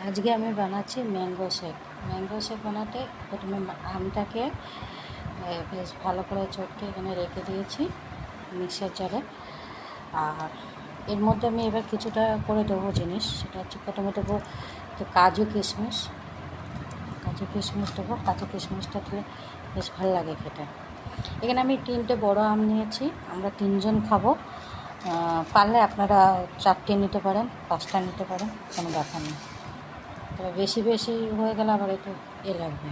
আজকে আমি বানাচ্ছি ম্যাঙ্গো শেক। ম্যাঙ্গো শেক বানাতে প্রথমে আমটাকে বেশ ভালো করে চটকে এখানে রেখে দিয়েছি মিক্সার জারে। আর এর মধ্যে আমি এবার কিছুটা করে দেবো জিনিস, সেটা হচ্ছে প্রথমে দেবো কাজু কিশমিশ দেবো। কাজু কিশমিশটা দিলে বেশ ভালো লাগে খেতে। এখানে আমি 3টে বড় আম নিয়েছি, আমরা 3জন খাবো। পারলে আপনারা 4টে নিতে পারেন, 5টা নিতে পারেন, কোনো ব্যাপার নেই। তবে বেশি হয়ে গেলে আবার একটু লাগবে।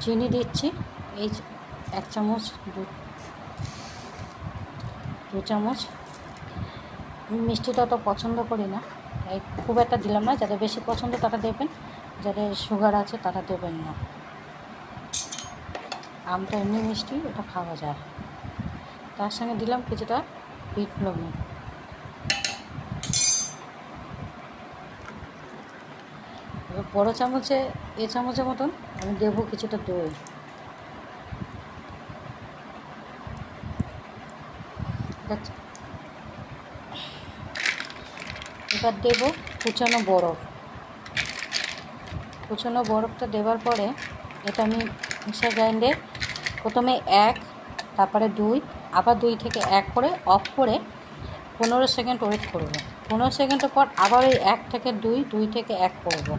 চিনি দিচ্ছি এই 1 চামচ, 2 চামচ। আমি মিষ্টিটা অত পছন্দ করি না, তাই খুব একটা দিলাম না। যাদের বেশি পছন্দ তারা দেবেন, যাদের সুগার আছে তারা দেবেন না। আমটা এমনি মিষ্টি, এটা খাওয়া যায়। তার সঙ্গে দিলাম কিছুটা বিট লবণ। এবার বড়ো চামচে চামচের মতন আমি দেবো কিছুটা দই। এবার দেবো কুচানো বরফটা দেওয়ার পরে এটা আমি মিক্সার গ্রাইন্ডে প্রথমে 1, তারপরে 2, আবার 2 থেকে 1 করে অফ করে 15 সেকেন্ড ওয়েট করবো। 15 সেকেন্ডের পর আবার ওই 1 থেকে 2, 2 থেকে 1 করবো।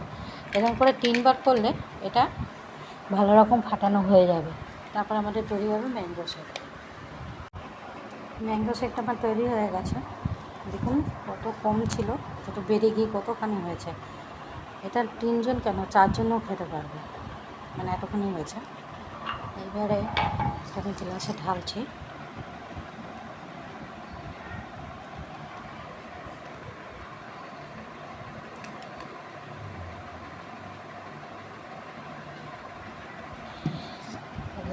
এরকম করে 3বার করলে এটা ভালো রকম ফাটানো হয়ে যাবে। তারপর আমাদের তৈরি হবে ম্যাঙ্গো শেকটা আমার তৈরি হয়ে গেছে। দেখুন কত কম ছিল, কত বেড়ে গিয়ে কতখানি হয়েছে। এটা 3জন কেন 4জনও খেতে পারবে, মানে এতখানি হয়েছে। এবারে আমি গ্লাসে ঢালছি।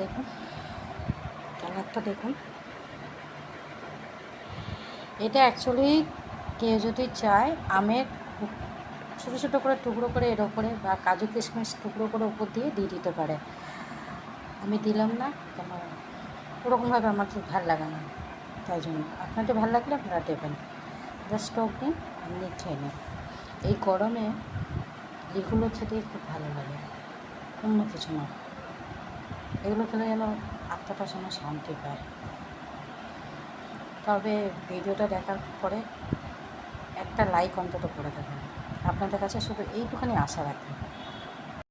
দেখুন কালারটা দেখুন। এটা অ্যাকচুয়ালি কেউ যদি চায় আমের ছোটো ছোটো করে টুকরো করে এর ওপরে বা কাজু কিশমিশ টুকরো করে উপর দিয়ে দিতে পারে। আমি দিলাম না, কেন ওরকমভাবে আমার খুব ভালো লাগে না, তাই জন্য। আপনাদের ভালো লাগলে আপনারা দেবেন। জাস্ট টক দিন, এমনি খেয়ে নিন। এই গরমে এগুলো খেতে খুব ভালো লাগে, অন্য কিছু না। এগুলো খেলে যেন আত্মাটা যেন শান্তি পায়। তবে ভিডিওটা দেখার পরে একটা লাইক অন্তত করে দেবেন। আপনাদের কাছে শুধু এইটুখানি আশা রাখি।